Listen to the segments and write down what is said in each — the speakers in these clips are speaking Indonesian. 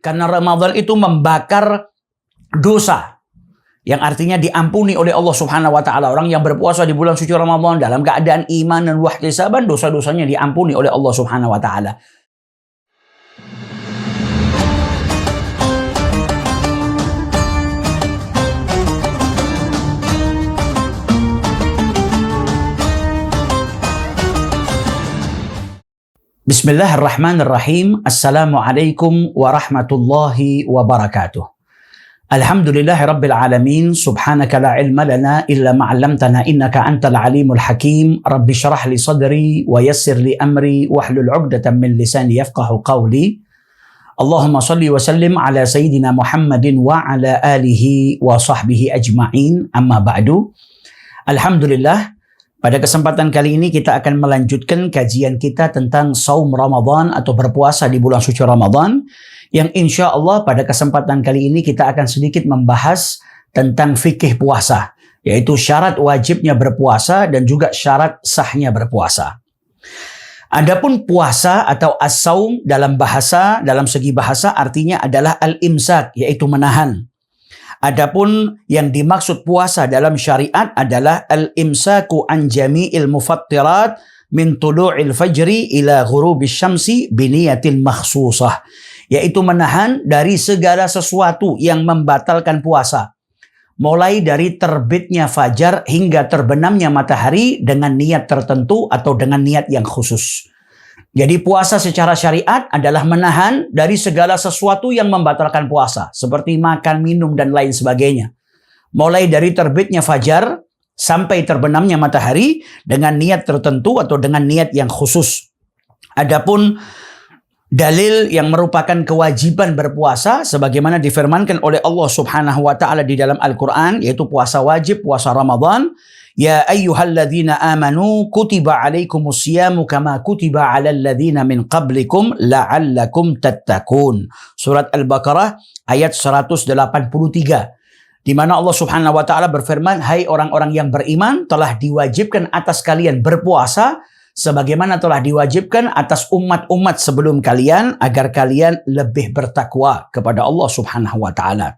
Karena Ramadan itu membakar dosa, yang artinya diampuni oleh Allah Subhanahu wa taala. Orang yang berpuasa di bulan suci Ramadan dalam keadaan iman dan wahtisaban, dosa-dosanya diampuni oleh Allah Subhanahu wa taala. Bismillahirrahmanirrahim. Assalamualaikum warahmatullahi wabarakatuh. Alhamdulillahi rabbil alamin. Subhanaka la ilma lana illa ma 'allamtana innaka antal alimul hakim. Rabbi shrah li sadri wa yassir li amri wahlul 'uqdatam min lisani yafqahu qawli. Allahumma shalli wa sallim ala sayyidina Muhammadin wa ala alihi wa sahbihi ajma'in. Amma ba'du. Alhamdulillah, pada kesempatan kali ini kita akan melanjutkan kajian kita tentang saum Ramadan atau berpuasa di bulan suci Ramadan, yang insya Allah pada kesempatan kali ini kita akan sedikit membahas tentang fikih puasa, yaitu syarat wajibnya berpuasa dan juga syarat sahnya berpuasa. Adapun puasa atau as-saum dalam segi bahasa artinya adalah al-imsak, yaitu menahan. Adapun yang dimaksud puasa dalam syariat adalah al-imsaku an jami'il mufattirat min tulu'il fajri ila ghurubis syamsi biniyatin makhsusah, yaitu menahan dari segala sesuatu yang membatalkan puasa, mulai dari terbitnya fajar hingga terbenamnya matahari dengan niat tertentu atau dengan niat yang khusus. Jadi puasa secara syariat adalah menahan dari segala sesuatu yang membatalkan puasa, seperti makan, minum, dan lain sebagainya. Mulai dari terbitnya fajar sampai terbenamnya matahari dengan niat tertentu atau dengan niat yang khusus. Adapun dalil yang merupakan kewajiban berpuasa sebagaimana difirmankan oleh Allah Subhanahu wa taala di dalam Al-Qur'an, yaitu puasa wajib, puasa Ramadan. Ya ayyuhalladzina amanu kutiba alaikumus siyamu kama kutiba alal ladzina min qablikum la'allakum tattaqun. Surat Al-Baqarah ayat 183. Di mana Allah Subhanahu wa taala berfirman, "Hai orang-orang yang beriman, telah diwajibkan atas kalian berpuasa sebagaimana telah diwajibkan atas umat-umat sebelum kalian agar kalian lebih bertakwa kepada Allah Subhanahu wa taala."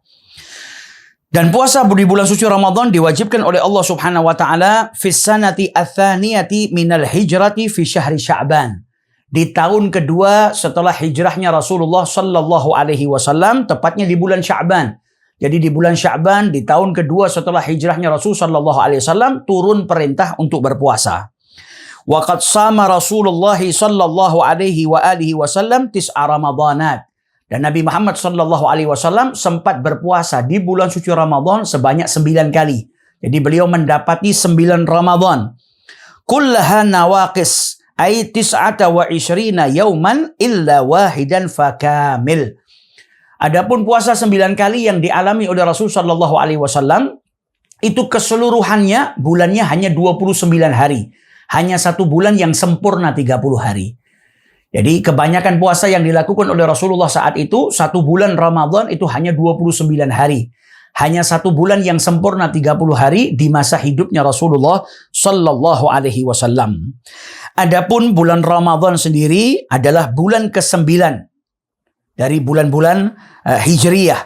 Dan puasa di bulan suci Ramadan diwajibkan oleh Allah Subhanahu wa taala fis sanati ats-tsaniyati minal hijrati fi syahri Sya'ban. Di tahun kedua setelah hijrahnya Rasulullah sallallahu alaihi wasallam, tepatnya di bulan Sya'ban. Jadi di bulan Sya'ban di tahun kedua setelah hijrahnya Rasul sallallahu alaihi wasallam turun perintah untuk berpuasa. Wa qad sama Rasulullah sallallahu alaihi wa alihi wasallam tis'a Ramadanat. Dan Nabi Muhammad sallallahu alaihi wasallam sempat berpuasa di bulan suci Ramadan sebanyak 9 kali. Jadi beliau mendapati 9 Ramadan. Kullaha nawaqis ay 29 yauman illa wahidan fakamil. Adapun puasa 9 kali yang dialami oleh Rasul sallallahu alaihi wasallam itu keseluruhannya bulannya hanya 29 hari. Hanya 1 bulan yang sempurna 30 hari. Jadi kebanyakan puasa yang dilakukan oleh Rasulullah saat itu, 1 bulan Ramadan itu hanya 29 hari. Hanya 1 bulan yang sempurna 30 hari di masa hidupnya Rasulullah sallallahu alaihi wasallam. Adapun bulan Ramadan sendiri adalah bulan ke-9 dari bulan-bulan Hijriyah.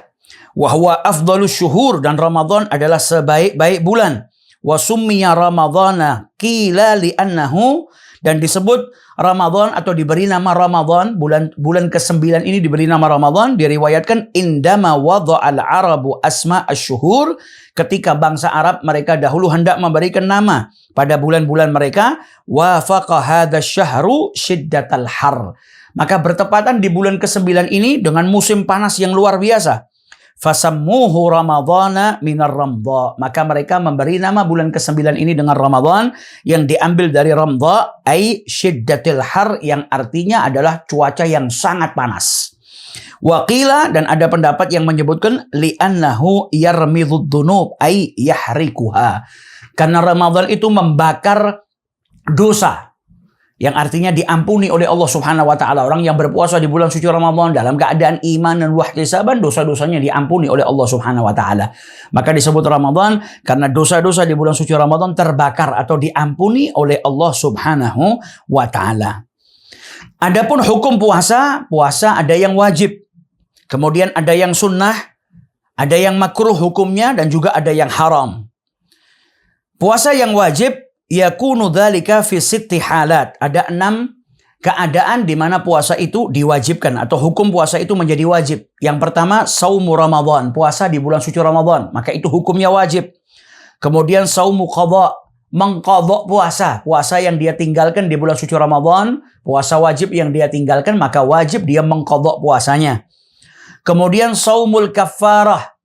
Wa huwa afdhalus syuhur, dan Ramadan adalah sebaik-baik bulan. Wa summiya Ramadhana qila li'annahu, dan disebut Ramadan atau diberi nama Ramadan, bulan ke-9 ini diberi nama Ramadan, diriwayatkan indama wada'al arabu asma asy-syuhur, ketika bangsa Arab mereka dahulu hendak memberikan nama pada bulan-bulan mereka, wafaqa hadzal syahru syiddatal har. Maka bertepatan di bulan ke-9 ini dengan musim panas yang luar biasa. Fasammuhu Ramadhana minar Ramdha. Maka mereka memberi nama bulan ke-9 ini dengan Ramadan, yang diambil dari Ramdha ay syiddatil har, yang artinya adalah cuaca yang sangat panas. Waqila, dan ada pendapat yang menyebutkan li'annahu yarmidud dunub ay yahrikuha. Karena Ramadan itu membakar dosa, yang artinya diampuni oleh Allah Subhanahu wa taala. Orang yang berpuasa di bulan suci Ramadan dalam keadaan iman dan wahtisaban, dosa-dosanya diampuni oleh Allah Subhanahu wa taala. Maka disebut Ramadan karena dosa-dosa di bulan suci Ramadan terbakar atau diampuni oleh Allah Subhanahu wa taala. Adapun hukum puasa ada yang wajib. Kemudian ada yang sunnah, ada yang makruh hukumnya, dan juga ada yang haram. Puasa yang wajib, yakunu dzalika fi sitti halat. Ada 6 keadaan di mana puasa itu diwajibkan atau hukum puasa itu menjadi wajib. Yang pertama, saumu Ramadan, puasa di bulan suci Ramadan, maka itu hukumnya wajib. Kemudian saumu qadha, mengqadha puasa yang dia tinggalkan di bulan suci Ramadan, puasa wajib yang dia tinggalkan, maka wajib dia mengqadha puasanya. Kemudian saumul kafarah,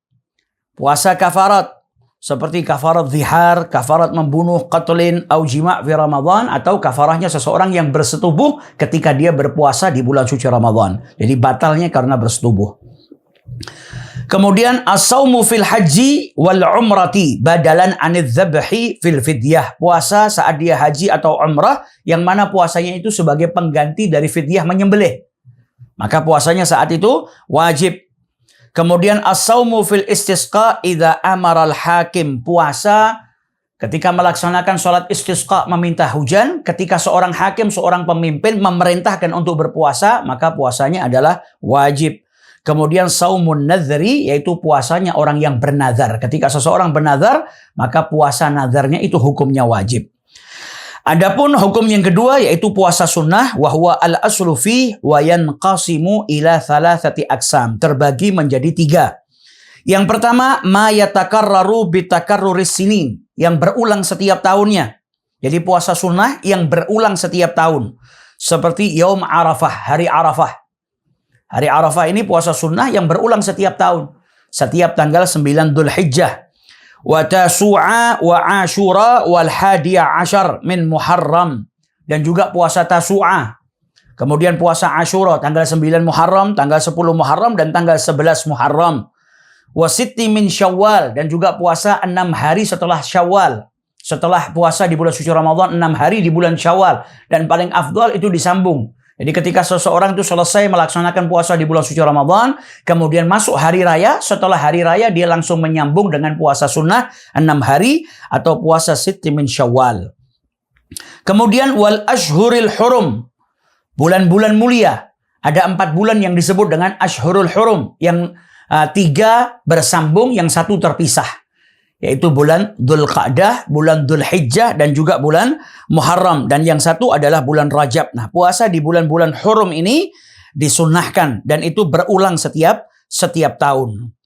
puasa kafarat, seperti kafarat zihar, kafarat membunuh, qatlin, au jima' fi Ramadan, atau kafarahnya seseorang yang bersetubuh ketika dia berpuasa di bulan suci Ramadan. Jadi batalnya karena bersetubuh. Kemudian as-saumu fil haji wal umrati badalan anidz dzabhi fil fidyah, puasa saat dia haji atau umrah yang mana puasanya itu sebagai pengganti dari fidyah menyembelih. Maka puasanya saat itu wajib. Kemudian as-saumu fil istisqa idza amara al-hakim, puasa ketika melaksanakan sholat istisqa meminta hujan, ketika seorang hakim, seorang pemimpin memerintahkan untuk berpuasa, maka puasanya adalah wajib. Kemudian saumun nadhri, yaitu puasanya orang yang bernazar. Ketika seseorang bernazar, maka puasa nazarnya itu hukumnya wajib. Adapun hukum yang kedua yaitu puasa sunnah, wahwa al-aslu fi wa yanqasimu ila thalathati aqsam, terbagi menjadi 3. Yang pertama, ma yatakarraru bitakarruris sinin, yang berulang setiap tahunnya. Jadi puasa sunnah yang berulang setiap tahun. Seperti yaum Arafah, hari Arafah. Hari Arafah ini puasa sunnah yang berulang setiap tahun. Setiap tanggal 9 Dzulhijjah. Wa tasu'a wa asyura wal hadiya asyar min Muharram. Dan juga puasa tasu'a. Kemudian puasa Asyura tanggal 9 Muharram, tanggal 10 Muharram, dan tanggal 11 Muharram. Wa sitti min Syawal, dan juga puasa 6 hari setelah Syawal. Setelah puasa di bulan suci Ramadan, 6 hari di bulan Syawal. Dan paling afdal itu disambung. Jadi ketika seseorang itu selesai melaksanakan puasa di bulan suci Ramadan, kemudian masuk hari raya, setelah hari raya dia langsung menyambung dengan puasa sunnah 6 hari atau puasa sitti min Syawal. Kemudian wal ashhuril hurum, bulan-bulan mulia. Ada 4 bulan yang disebut dengan ashhurul hurum, yang 3 bersambung, yang 1 terpisah. Yaitu bulan Dzulqa'dah, bulan Dzulhijjah, dan juga bulan Muharram. Dan yang 1 adalah bulan Rajab. Nah, puasa di bulan-bulan hurum ini disunnahkan. Dan itu berulang setiap tahun.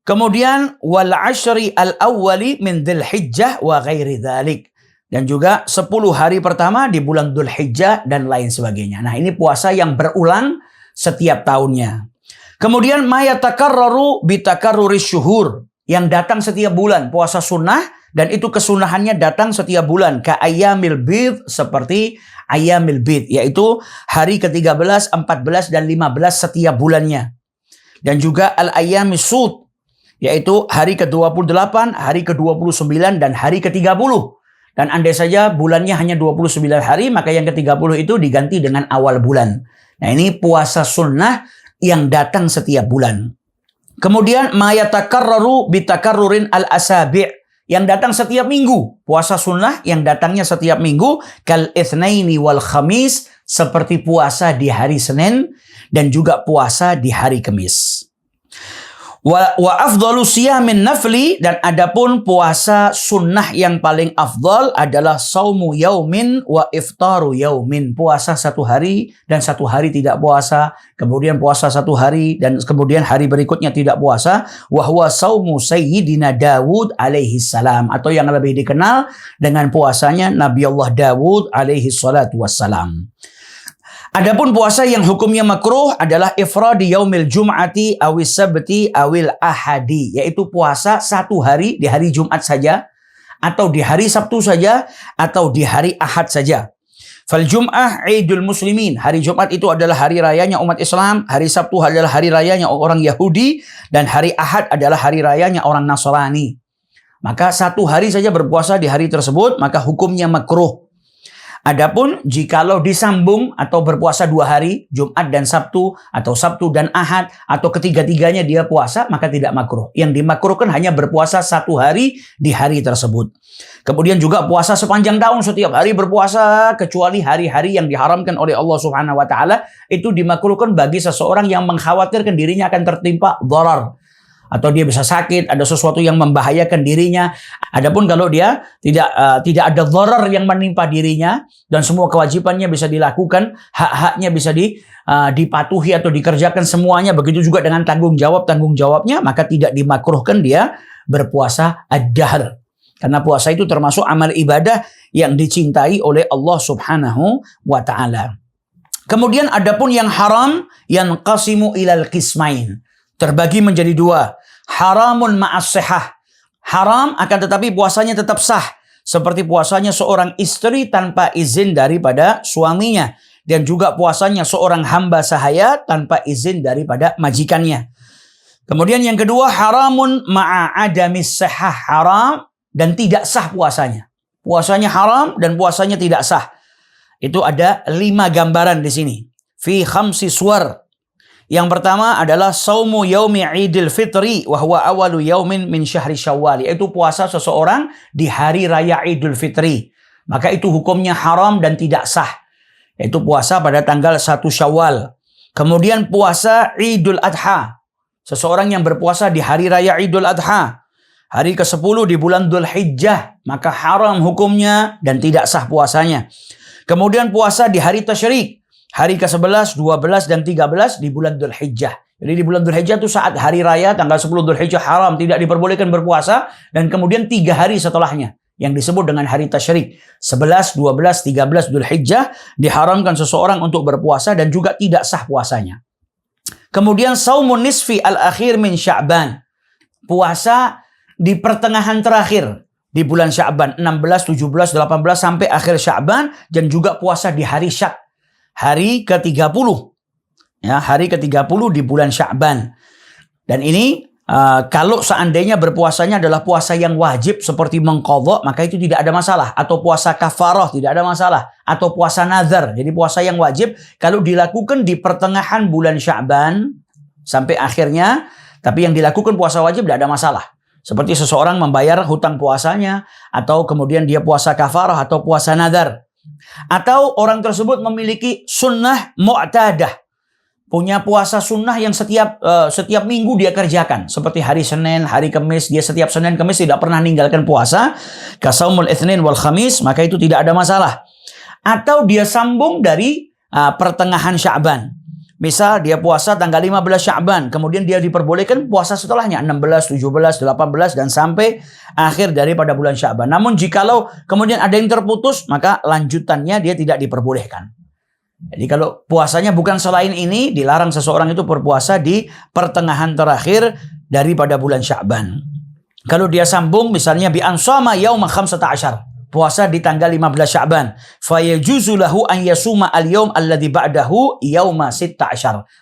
Kemudian, wal ashri al-awwali min Dzulhijjah wa ghairi dzalik. Dan juga 10 hari pertama di bulan Dzulhijjah dan lain sebagainya. Nah, ini puasa yang berulang setiap tahunnya. Kemudian, ma yatakarraru bitakarruris syuhur, yang datang setiap bulan, puasa sunnah, dan itu kesunahannya datang setiap bulan. Ka ayyamil bid, seperti ayyamil bid, yaitu hari ke-13, 14, dan 15 setiap bulannya. Dan juga al-ayyamis sud, yaitu hari ke-28, hari ke-29, dan hari ke-30. Dan andai saja bulannya hanya 29 hari, maka yang ke-30 itu diganti dengan awal bulan. Nah, ini puasa sunnah yang datang setiap bulan. Kemudian ma yatakarraru bitakarrurin al-asabi', yang datang setiap minggu. Puasa sunnah yang datangnya setiap minggu, kal itsnaini wal khamis, seperti puasa di hari Senin dan juga puasa di hari Kamis. Wa afdalu siyamin nafli, dan adapun puasa sunnah yang paling afdal adalah saumu yaumin wa iftaru yaumin, puasa 1 hari dan 1 hari tidak puasa, kemudian puasa 1 hari dan kemudian hari berikutnya tidak puasa. Wa huwa saumu sayyidina Dawud alaihi salam, atau yang lebih dikenal dengan puasanya Nabi Allah Dawud alaihi salatu wassalam. Adapun puasa yang hukumnya makruh adalah ifradi yaumil jum'ati awis sabti awil ahadi, yaitu puasa 1 hari di hari Jumat saja, atau di hari Sabtu saja, atau di hari Ahad saja. Fal jum'ah idul muslimin, hari Jumat itu adalah hari rayanya umat Islam, hari Sabtu adalah hari rayanya orang Yahudi, dan hari Ahad adalah hari rayanya orang Nasrani. Maka 1 hari saja berpuasa di hari tersebut, maka hukumnya makruh. Adapun jikalau disambung atau berpuasa 2 hari, Jumat dan Sabtu, atau Sabtu dan Ahad, atau ketiga-tiganya dia puasa, maka tidak makruh. Yang dimakruhkan hanya berpuasa 1 hari di hari tersebut. Kemudian juga puasa sepanjang tahun, setiap hari berpuasa, kecuali hari-hari yang diharamkan oleh Allah Subhanahu wa Ta'ala, itu dimakruhkan bagi seseorang yang mengkhawatirkan dirinya akan tertimpa dharar, atau dia bisa sakit, ada sesuatu yang membahayakan dirinya. Adapun kalau dia tidak ada dharar yang menimpa dirinya dan semua kewajibannya bisa dilakukan, hak-haknya bisa dipatuhi atau dikerjakan semuanya, begitu juga dengan tanggung-jawabnya, maka tidak dimakruhkan dia berpuasa ad-dahr. Karena puasa itu termasuk amal ibadah yang dicintai oleh Allah Subhanahu wa Ta'ala. Kemudian adapun yang haram, yanqasimu ilal qismain, terbagi menjadi 2. Haramun ma'as sihah. Haram akan tetapi puasanya tetap sah. Seperti puasanya seorang istri tanpa izin daripada suaminya. Dan juga puasanya seorang hamba sahaya tanpa izin daripada majikannya. Kemudian yang kedua, haramun ma'adamis sihah. Haram dan tidak sah puasanya. Puasanya haram dan puasanya tidak sah. Itu ada 5 gambaran di sini. Fi khamsi suwar. Yang pertama adalah saumu yaumi idil fitri wa huwa awalu yaumin min syahri syawal, yaitu puasa seseorang di hari raya idul fitri. Maka itu hukumnya haram dan tidak sah. Yaitu puasa pada tanggal 1 Syawal. Kemudian puasa Idul Adha. Seseorang yang berpuasa di hari raya Idul Adha, hari ke-10 di bulan Dhul Hijjah, maka haram hukumnya dan tidak sah puasanya. Kemudian puasa di hari tasyrik, hari ke-11, 12, dan 13 di bulan Dhul Hijjah. Jadi di bulan Dhul Hijjah itu saat hari raya tanggal 10 Dhul Hijjah haram, tidak diperbolehkan berpuasa. Dan kemudian 3 hari setelahnya yang disebut dengan hari tasyrik, 11, 12, 13 Dhul Hijjah, diharamkan seseorang untuk berpuasa dan juga tidak sah puasanya. Kemudian saumun nisfi al-akhir min Sya'ban, puasa di pertengahan terakhir di bulan Sya'ban, 16, 17, 18 sampai akhir Sya'ban, dan juga puasa di hari Syak, hari ke-30. Ya, hari ke-30 di bulan Sya'ban. Dan ini kalau seandainya berpuasanya adalah puasa yang wajib seperti mengqadha, maka itu tidak ada masalah. Atau puasa kafarah tidak ada masalah. Atau puasa nazar. Jadi puasa yang wajib kalau dilakukan di pertengahan bulan Sya'ban sampai akhirnya, tapi yang dilakukan puasa wajib tidak ada masalah. Seperti seseorang membayar hutang puasanya, atau kemudian dia puasa kafarah atau puasa nazar. Atau orang tersebut memiliki sunnah mu'tadah, punya puasa sunnah yang setiap minggu dia kerjakan. Seperti hari Senin, hari Kamis, dia setiap Senin, Kamis tidak pernah meninggalkan puasa. Kasaumul Itsnin wal Khamis, maka itu tidak ada masalah. Atau dia sambung dari pertengahan Sya'ban. Misal dia puasa tanggal 15 Sya'ban, kemudian dia diperbolehkan puasa setelahnya 16, 17, 18 dan sampai akhir daripada bulan Sya'ban. Namun jikalau kemudian ada yang terputus, maka lanjutannya dia tidak diperbolehkan. Jadi kalau puasanya bukan selain ini, dilarang seseorang itu berpuasa di pertengahan terakhir daripada bulan Sya'ban. Kalau dia sambung misalnya bi ansama yauma 15, puasa di tanggal 15 Sya'ban, fayajuzu lahu an yasuma al-yaum alladhi ba'dahu yauma 16.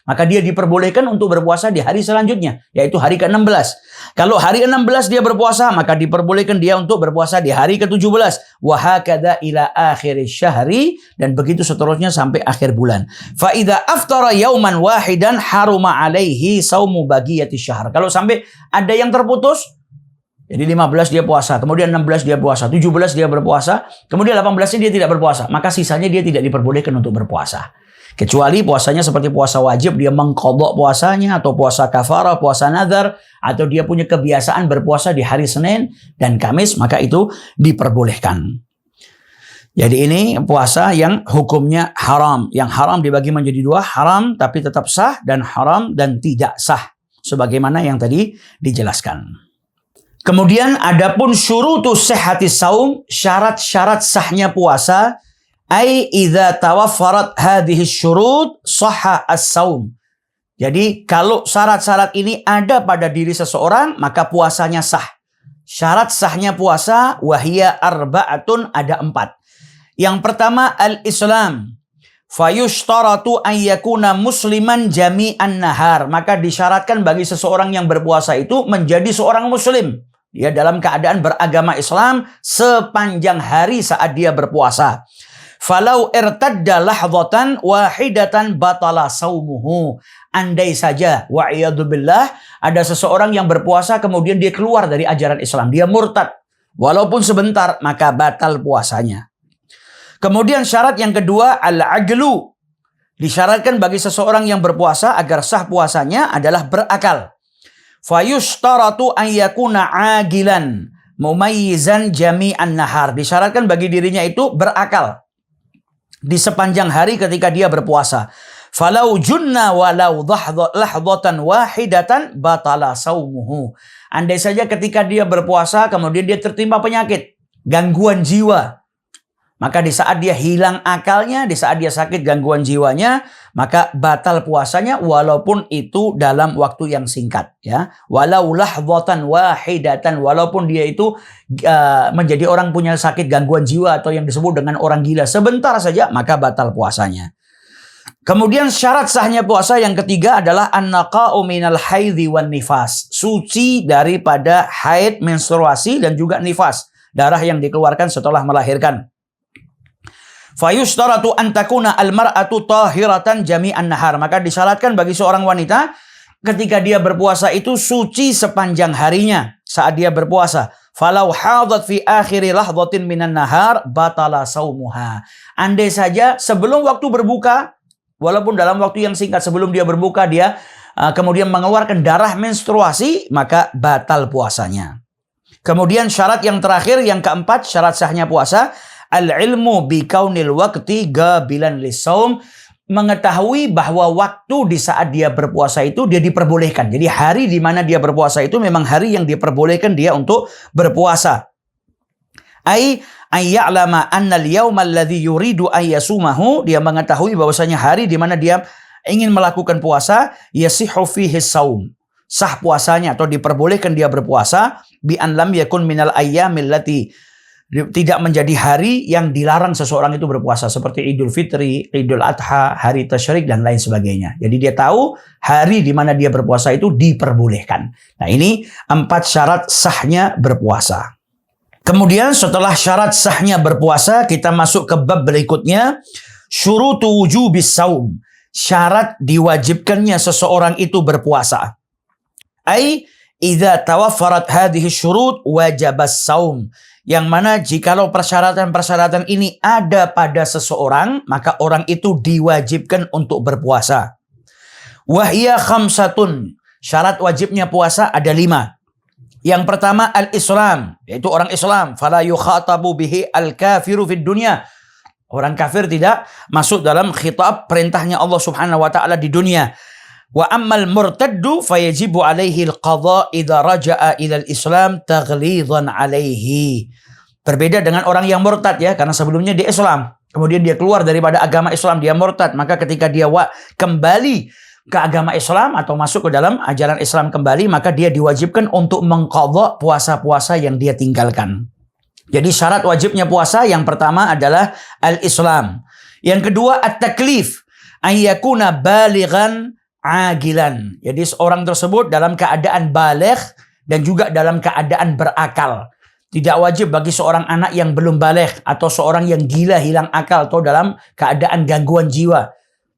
Maka dia diperbolehkan untuk berpuasa di hari selanjutnya, yaitu hari ke-16. Kalau hari 16 dia berpuasa, maka diperbolehkan dia untuk berpuasa di hari ke-17. Wa hakadha ila akhir syahri, dan begitu seterusnya sampai akhir bulan. Fa idza aftara yauman wahidan haruma alaihi saumu baqiyati syahr. Kalau sampai ada yang terputus, jadi 15 dia puasa, kemudian 16 dia puasa, 17 dia berpuasa, kemudian 18-nya dia tidak berpuasa, maka sisanya dia tidak diperbolehkan untuk berpuasa. Kecuali puasanya seperti puasa wajib, dia mengqadha puasanya, atau puasa kafarah, puasa nazar, atau dia punya kebiasaan berpuasa di hari Senin dan Kamis, maka itu diperbolehkan. Jadi ini puasa yang hukumnya haram. Yang haram dibagi menjadi 2, haram tapi tetap sah, dan haram dan tidak sah. Sebagaimana yang tadi dijelaskan. Kemudian adapun syurutus sihhatis saum, syarat-syarat sahnya puasa, ai idza tawaffarat hadhihi syurut sahha as-saum. Jadi kalau syarat-syarat ini ada pada diri seseorang, maka puasanya sah. Syarat sahnya puasa wahia arba'atun, ada 4. Yang pertama al-Islam. Fayushtaratu an yakuna musliman jami'an nahar. Maka disyaratkan bagi seseorang yang berpuasa itu menjadi seorang muslim. Dia dalam keadaan beragama Islam sepanjang hari saat dia berpuasa. Falau irtadda lahdatan wahidatan batala saumuhu. Andai saja, wa'iyadzubillah, ada seseorang yang berpuasa kemudian dia keluar dari ajaran Islam. Dia murtad. Walaupun sebentar, maka batal puasanya. Kemudian syarat yang kedua, al-aglu. Disyaratkan bagi seseorang yang berpuasa agar sah puasanya adalah berakal. Fayushtaratu an yakuna agilan mumayyizan jami'an nahar. Disyaratkan bagi dirinya itu berakal di sepanjang hari ketika dia berpuasa. Falau junna walau lahdatan wahidatan batala saumuhu. Andai saja ketika dia berpuasa kemudian dia tertimpa penyakit, gangguan jiwa, maka di saat dia hilang akalnya, di saat dia sakit gangguan jiwanya, maka batal puasanya walaupun itu dalam waktu yang singkat. Ya, walau lahdatan wahidatan, walaupun dia itu menjadi orang punya sakit gangguan jiwa atau yang disebut dengan orang gila sebentar saja, maka batal puasanya. Kemudian syarat sahnya puasa yang ketiga adalah an-naqa'u minal haidhi wan nifas. Suci daripada haid, menstruasi dan juga nifas, darah yang dikeluarkan setelah melahirkan. Fayushtaratu an takuna al-mar'atu tahiratan jami'an nahar. Maka disyaratkan bagi seorang wanita ketika dia berpuasa itu suci sepanjang harinya saat dia berpuasa. Falau hadat fi akhiri lahdhatin minan nahar batala saumuha. Andai saja sebelum waktu berbuka, walaupun dalam waktu yang singkat sebelum dia berbuka dia kemudian mengeluarkan darah menstruasi, maka batal puasanya. Kemudian syarat yang terakhir, yang keempat, syarat sahnya puasa, al-ilmu bi kaunil waqti gabilan lisaum. Mengetahui bahwa waktu di saat dia berpuasa itu dia diperbolehkan. Jadi hari di mana dia berpuasa itu memang hari yang diperbolehkan dia untuk berpuasa. Ai ayya'lama anna al-yawma alladhi yuridu an yasumahu, dia mengetahui bahwasanya hari di mana dia ingin melakukan puasa, yasihu fihi saum, sah puasanya atau diperbolehkan dia berpuasa, bi an lam yakun minal ayyamil lati, tidak menjadi hari yang dilarang seseorang itu berpuasa seperti Idul Fitri, Idul Adha, hari Tasyrik dan lain sebagainya. Jadi dia tahu hari di mana dia berpuasa itu diperbolehkan. Nah, ini 4 syarat sahnya berpuasa. Kemudian setelah syarat sahnya berpuasa, kita masuk ke bab berikutnya, syurutu wujubis saum. Syarat diwajibkannya seseorang itu berpuasa. Ai idza tawaffarat hadhihi syurut wajabas saum. Yang mana jikalau persyaratan-persyaratan ini ada pada seseorang, maka orang itu diwajibkan untuk berpuasa. Wahya khamsatun. Syarat wajibnya puasa ada 5. Yang pertama al-Islam, yaitu orang Islam. Fala yukhatabu bihi al-kafiru fid dunya. Orang kafir tidak masuk dalam khitab perintahnya Allah Subhanahu wa taala di dunia. Wa ammal murtaddu fayajibu alaihi al-qadha idza raja'a ila al-Islam taghlidhan alaihi. Berbeda dengan orang yang murtad ya, karena sebelumnya dia Islam, kemudian dia keluar daripada agama Islam, dia murtad, maka ketika dia kembali ke agama Islam atau masuk ke dalam ajaran Islam kembali, maka dia diwajibkan untuk mengqadha puasa-puasa yang dia tinggalkan. Jadi syarat wajibnya puasa yang pertama adalah al-Islam. Yang kedua at-taklif, ayyakuna balighan agilan. Jadi seorang tersebut dalam keadaan baligh dan juga dalam keadaan berakal. Tidak wajib bagi seorang anak yang belum baligh atau seorang yang gila hilang akal atau dalam keadaan gangguan jiwa.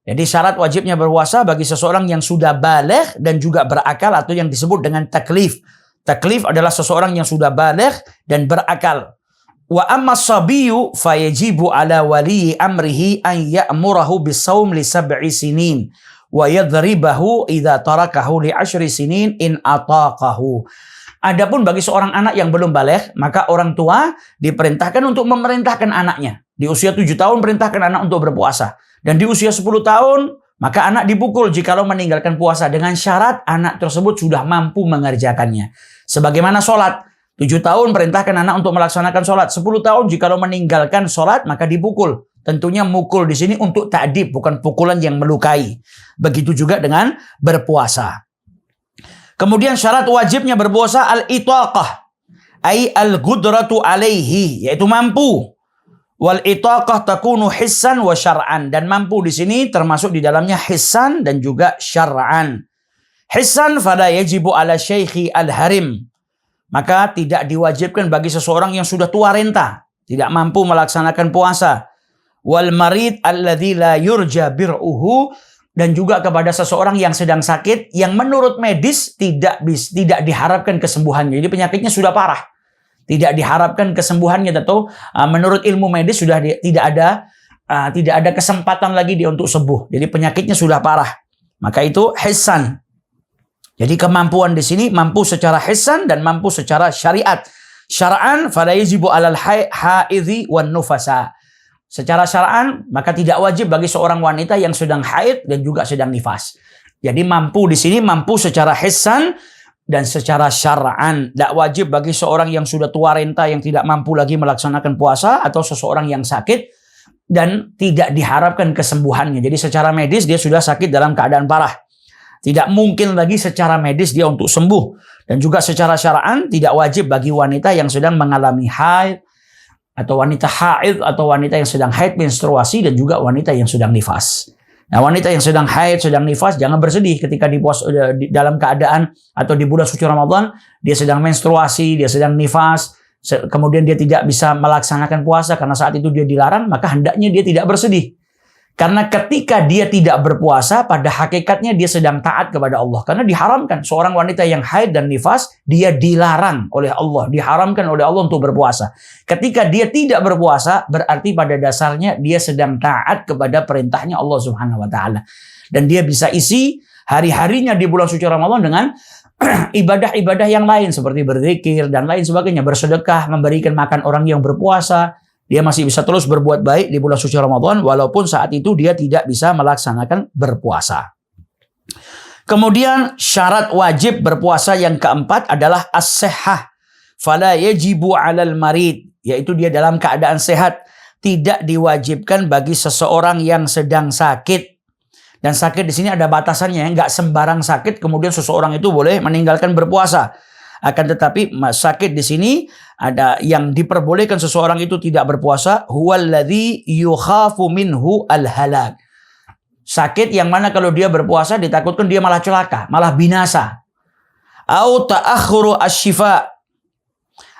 Jadi syarat wajibnya berpuasa bagi seseorang yang sudah baligh dan juga berakal atau yang disebut dengan taklif. Taklif adalah seseorang yang sudah baligh dan berakal. Wa amma sabiyu fayajibu ala wali amrihi an ya'murahu bisawm li 7 sinin. Wa yadribahu idza tarakahu li 10 sinin in ataqahu. Adapun bagi seorang anak yang belum baligh, maka orang tua diperintahkan untuk memerintahkan anaknya. Di usia 7 tahun perintahkan anak untuk berpuasa. Dan di usia 10 tahun, maka anak dipukul jikalau meninggalkan puasa dengan syarat anak tersebut sudah mampu mengerjakannya. Sebagaimana sholat. 7 tahun perintahkan anak untuk melaksanakan sholat. 10 tahun jikalau meninggalkan sholat, maka dipukul. Tentunya mukul di sini untuk ta'dib, bukan pukulan yang melukai. Begitu juga dengan berpuasa. Kemudian syarat wajibnya berpuasa al-itaqah, ay al-qudratu alaihi, yaitu mampu. Wal itaqah takunu hissan wa syar'an, dan mampu di sini termasuk di dalamnya hissan dan juga syar'an. Hissan fala yajibu ala syaikhi al-harim. Maka tidak diwajibkan bagi seseorang yang sudah tua renta, tidak mampu melaksanakan puasa. wal marid alladzi la yurja bir'uhu, dan juga kepada seseorang yang sedang sakit yang menurut medis tidak diharapkan kesembuhannya. Jadi penyakitnya sudah parah, tidak diharapkan kesembuhannya, atau menurut ilmu medis sudah tidak ada kesempatan lagi dia untuk sembuh. Jadi penyakitnya sudah parah. Maka itu hissan. Jadi kemampuan di sini mampu secara hissan dan mampu secara syariat. Syara'an fala yajibu 'alal haidhi wan nufasa. Secara syara'an maka tidak wajib bagi seorang wanita yang sedang haid dan juga sedang nifas. Jadi mampu di sini mampu secara hissan dan secara syara'an. Tidak wajib bagi seorang yang sudah tua renta yang tidak mampu lagi melaksanakan puasa, atau seseorang yang sakit dan tidak diharapkan kesembuhannya. Jadi secara medis dia sudah sakit dalam keadaan parah. Tidak mungkin lagi secara medis dia untuk sembuh. Dan juga secara syara'an tidak wajib bagi wanita yang sedang mengalami haid, atau wanita haid, atau wanita yang sedang haid menstruasi, dan juga wanita yang sedang nifas. Nah, wanita yang sedang haid, sedang nifas, jangan bersedih ketika dalam keadaan atau di bulan suci Ramadan dia sedang menstruasi, dia sedang nifas, kemudian dia tidak bisa melaksanakan puasa karena saat itu dia dilarang, maka hendaknya dia tidak bersedih. Karena ketika dia tidak berpuasa, pada hakikatnya dia sedang taat kepada Allah. Karena diharamkan seorang wanita yang haid dan nifas, dia dilarang oleh Allah, diharamkan oleh Allah untuk berpuasa. Ketika dia tidak berpuasa, berarti pada dasarnya dia sedang taat kepada perintahnya Allah Subhanahu wa taala. Dan dia bisa isi hari-harinya di bulan suci Ramadan dengan ibadah-ibadah yang lain seperti berzikir dan lain sebagainya, bersedekah, memberikan makan orang yang berpuasa. Dia masih bisa terus berbuat baik di bulan suci Ramadan walaupun saat itu dia tidak bisa melaksanakan berpuasa. Kemudian syarat wajib berpuasa yang keempat adalah as-sihhah. Fala yajibu 'alal marid, yaitu dia dalam keadaan sehat. Tidak diwajibkan bagi seseorang yang sedang sakit. Dan sakit di sini ada batasannya, nggak sembarang sakit kemudian seseorang itu boleh meninggalkan berpuasa. Akan tetapi sakit di sini ada yang diperbolehkan seseorang itu tidak berpuasa, huwallazi yukhafu minhu al-halak. Sakit yang mana kalau dia berpuasa ditakutkan dia malah celaka, malah binasa. Au ta'akhuru asy-syifa.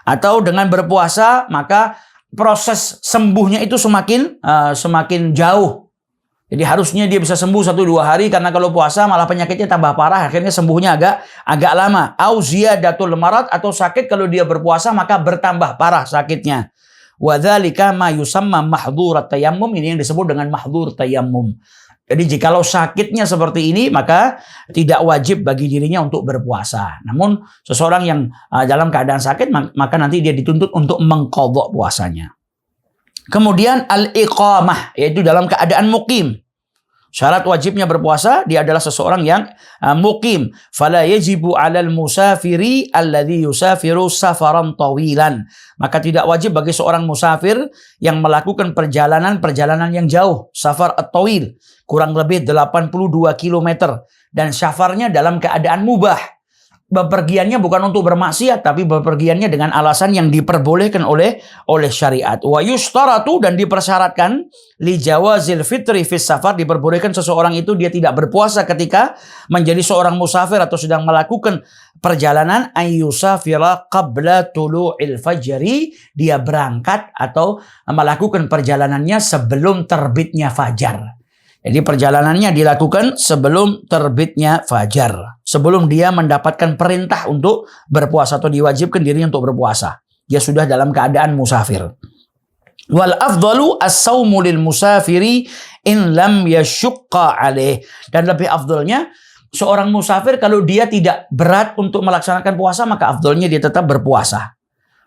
Atau dengan berpuasa maka proses sembuhnya itu semakin jauh. Jadi harusnya dia bisa sembuh 1-2 hari, karena kalau puasa malah penyakitnya tambah parah, akhirnya sembuhnya agak lama. Au ziyadatul marad, atau sakit kalau dia berpuasa maka bertambah parah sakitnya. Wa dzalika ma yusamma mahdzurat tayammum, ini yang disebut dengan mahdzur tayammum. Jadi jikalau sakitnya seperti ini maka tidak wajib bagi dirinya untuk berpuasa. Namun seseorang yang dalam keadaan sakit maka nanti dia dituntut untuk mengqadha puasanya. Kemudian al-iqamah, yaitu dalam keadaan mukim. Syarat wajibnya berpuasa, dia adalah seseorang yang mukim. Fala yajibu 'alal musafiri alladhi yusafiru safaran tawilan. Maka tidak wajib bagi seorang musafir yang melakukan perjalanan yang jauh, safar at-tawil, kurang lebih 82 km, dan safarnya dalam keadaan mubah. Bepergiannya bukan untuk bermaksiat, tapi bepergiannya dengan alasan yang diperbolehkan oleh syariat. Wa yustaratu, dan dipersyaratkan li jawazil fitri fis safar, diperbolehkan seseorang itu dia tidak berpuasa ketika menjadi seorang musafir atau sedang melakukan perjalanan, ayyusafira qabla tulu'il fajri, dia berangkat atau melakukan perjalanannya sebelum terbitnya fajar. Jadi perjalanannya dilakukan sebelum terbitnya fajar, sebelum dia mendapatkan perintah untuk berpuasa atau diwajibkan dirinya untuk berpuasa. Dia sudah dalam keadaan musafir. Wal afdalu as-saumu lil musafiri in lam yashqa alaih. Dan lebih afdalnya seorang musafir kalau dia tidak berat untuk melaksanakan puasa, maka afdalnya dia tetap berpuasa.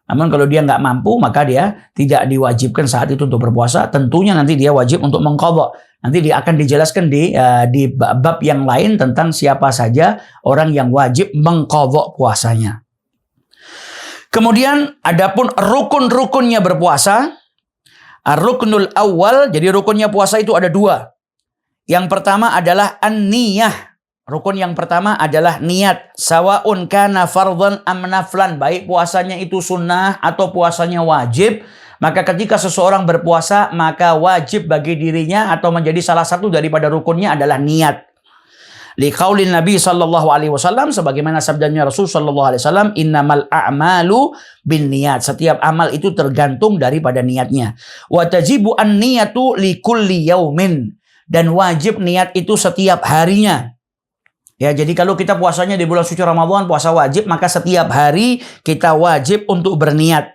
Namun kalau dia nggak mampu, maka dia tidak diwajibkan saat itu untuk berpuasa. Tentunya nanti dia wajib untuk mengqadha. Nanti dia akan dijelaskan di bab yang lain tentang siapa saja orang yang wajib mengqadha puasanya. Kemudian adapun rukun-rukunnya berpuasa, ar-ruknul awal, jadi rukunnya puasa itu ada 2. Yang pertama adalah an-niyah. Rukun yang pertama adalah niat. Sawaun kana fardhan am naflan, baik puasanya itu sunnah atau puasanya wajib, maka ketika seseorang berpuasa maka wajib bagi dirinya atau menjadi salah satu daripada rukunnya adalah niat. Liqaulin Nabi sallallahu alaihi wasallam, sebagaimana sabdanya Rasul sallallahu alaihi wasallam, innamal a'malu binniyat. Setiap amal itu tergantung daripada niatnya. Wa tajibu an-niyatu likulli yaumin. Dan wajib niat itu setiap harinya. Ya, jadi kalau kita puasanya di bulan suci Ramadan, puasa wajib, maka setiap hari kita wajib untuk berniat.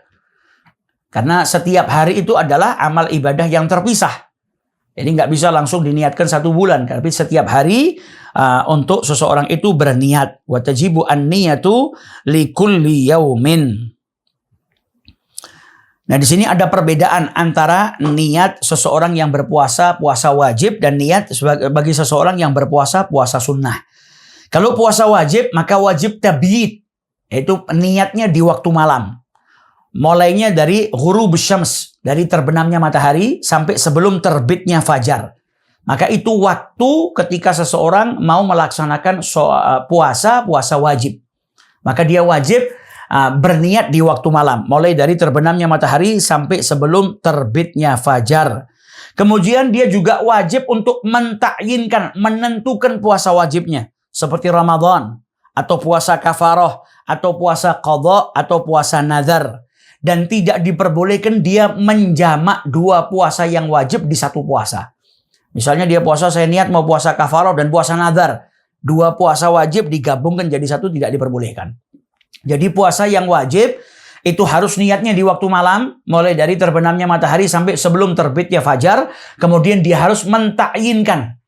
Karena setiap hari itu adalah amal ibadah yang terpisah. Jadi nggak bisa langsung diniatkan 1 bulan. Tapi setiap hari untuk seseorang itu berniat. Wa tajibu an-niyatu likulli yaumin. Nah, di sini ada perbedaan antara niat seseorang yang berpuasa, puasa wajib, dan niat bagi seseorang yang berpuasa, puasa sunnah. Kalau puasa wajib, maka wajib tabiit. Yaitu niatnya di waktu malam. Mulainya dari ghurubus syams, dari terbenamnya matahari sampai sebelum terbitnya fajar. Maka itu waktu ketika seseorang mau melaksanakan puasa wajib. Maka dia wajib berniat di waktu malam, mulai dari terbenamnya matahari sampai sebelum terbitnya fajar. Kemudian dia juga wajib untuk menentukan puasa wajibnya, seperti Ramadan, atau puasa kafarah, atau puasa qadha, atau puasa nazar. Dan tidak diperbolehkan dia menjamak 2 puasa yang wajib di 1 puasa. Misalnya dia puasa, saya niat mau puasa kafarah dan puasa nazar. 2 puasa wajib digabungkan jadi 1, tidak diperbolehkan. Jadi puasa yang wajib itu harus niatnya di waktu malam, mulai dari terbenamnya matahari sampai sebelum terbitnya fajar. Kemudian dia harus mentakyinkan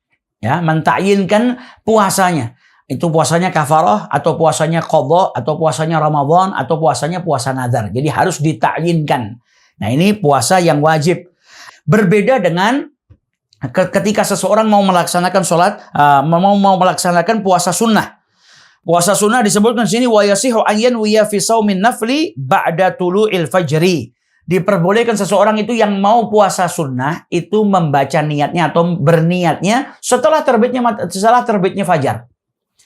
puasanya. Itu puasanya kafarah, atau puasanya qadha, atau puasanya Ramadan, atau puasanya puasa nazar. Jadi harus ditakyinkan. Nah, ini puasa yang wajib. Berbeda dengan ketika seseorang mau melaksanakan mau melaksanakan puasa sunnah. Puasa sunnah disebutkan di sini wa yasihu an yanwiya fi shaumin nafli ba'da tulu'il fajri. Diperbolehkan seseorang itu yang mau puasa sunnah itu membaca niatnya atau berniatnya setelah terbitnya fajar.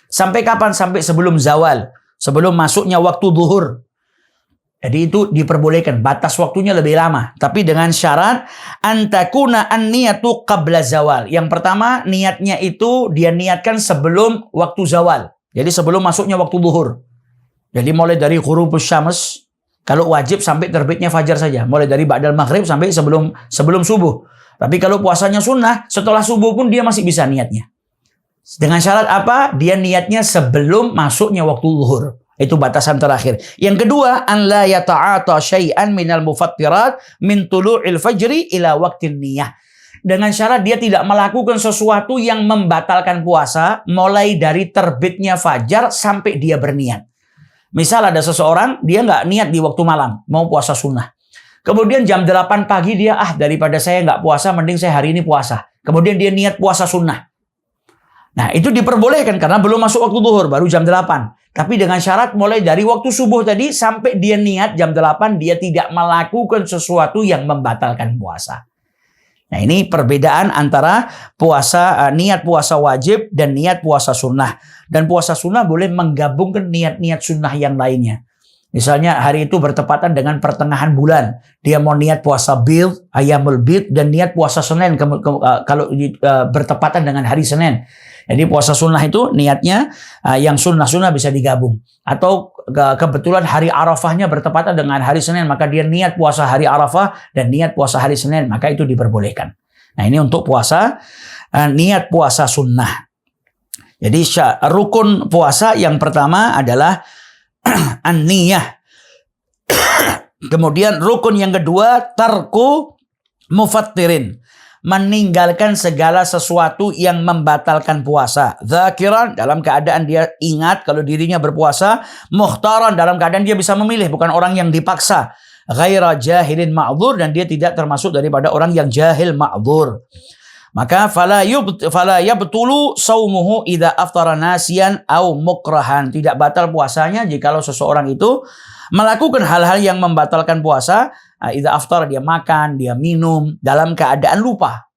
Sampai kapan? Sampai sebelum zawal, sebelum masuknya waktu zuhur. Jadi itu diperbolehkan, batas waktunya lebih lama, tapi dengan syarat antakuna an-niyatu qabla zawal. Yang pertama, niatnya itu dia niatkan sebelum waktu zawal. Jadi sebelum masuknya waktu zuhur. Jadi mulai dari ghurubus syams, kalau wajib sampai terbitnya fajar saja, mulai dari ba'dal maghrib sampai sebelum subuh. Tapi kalau puasanya sunnah, setelah subuh pun dia masih bisa niatnya. Dengan syarat apa? Dia niatnya sebelum masuknya waktu zuhur. Itu batasan terakhir. Yang kedua, an la yata'ata syai'an minal mufattirat min tulu'il fajri ila waqtin niyah. Dengan syarat dia tidak melakukan sesuatu yang membatalkan puasa mulai dari terbitnya fajar sampai dia berniat. Misal ada seseorang, dia nggak niat di waktu malam, mau puasa sunnah. Kemudian jam 8 pagi dia, daripada saya nggak puasa, mending saya hari ini puasa. Kemudian dia niat puasa sunnah. Nah, itu diperbolehkan karena belum masuk waktu zuhur, baru jam 8. Tapi dengan syarat mulai dari waktu subuh tadi sampai dia niat jam 8, dia tidak melakukan sesuatu yang membatalkan puasa. Nah, ini perbedaan antara niat puasa wajib dan niat puasa sunnah. Dan puasa sunnah boleh menggabungkan niat-niat sunnah yang lainnya. Misalnya hari itu bertepatan dengan pertengahan bulan. Dia mau niat puasa bid, ayamul bid, dan niat puasa Senin kalau bertepatan dengan hari Senin. Jadi puasa sunnah itu niatnya yang sunnah-sunnah bisa digabung. Atau kebetulan hari Arafahnya bertepatan dengan hari Senin, maka dia niat puasa hari Arafah dan niat puasa hari Senin, maka itu diperbolehkan. Nah, ini untuk puasa, niat puasa sunnah. Jadi rukun puasa yang pertama adalah an-niyah. Kemudian rukun yang kedua, tarku mufattirin. Meninggalkan segala sesuatu yang membatalkan puasa. Dzakiran, dalam keadaan dia ingat kalau dirinya berpuasa. Mukhtaran, dalam keadaan dia bisa memilih, bukan orang yang dipaksa. Ghaira jahilin ma'dzur, dan dia tidak termasuk daripada orang yang jahil ma'dzur. Maka fala yabtulu saumuhu idza aftara nasiyan au mukrahan. Tidak batal puasanya jikalau seseorang itu melakukan hal-hal yang membatalkan puasa. Idza aftara, dia makan, dia minum dalam keadaan lupa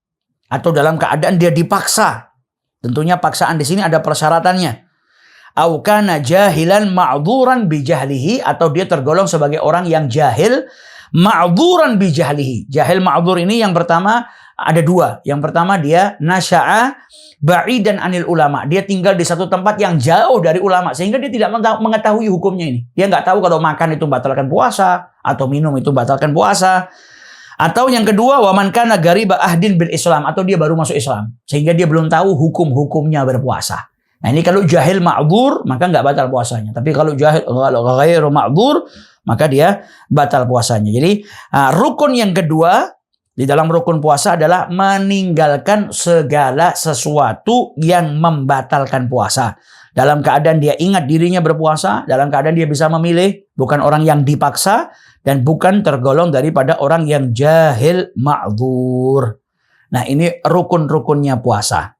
atau dalam keadaan dia dipaksa. Tentunya paksaan di sini ada persyaratannya. Au kana jahilan ma'dzuran bi jahlihi, atau dia tergolong sebagai orang yang jahil Ma'dzuran bi jahlihi. Jahil ma'dzur ini yang pertama ada dua. Yang pertama dia nasya'a ba'idan anil ulama. Dia tinggal di satu tempat yang jauh dari ulama sehingga dia tidak mengetahui hukumnya ini. Dia nggak tahu kalau makan itu batalkan puasa atau minum itu batalkan puasa. Atau yang kedua, waman kana gariba ahdin bil Islam, atau dia baru masuk Islam sehingga dia belum tahu hukum-hukumnya berpuasa. Nah, ini kalau jahil ma'dzur maka nggak batal puasanya. Tapi kalau ghairu ma'dzur maka dia batal puasanya. Jadi rukun yang kedua di dalam rukun puasa adalah meninggalkan segala sesuatu yang membatalkan puasa. Dalam keadaan dia ingat dirinya berpuasa, dalam keadaan dia bisa memilih, bukan orang yang dipaksa, dan bukan tergolong daripada orang yang jahil ma'dzur. Nah, ini rukun-rukunnya puasa.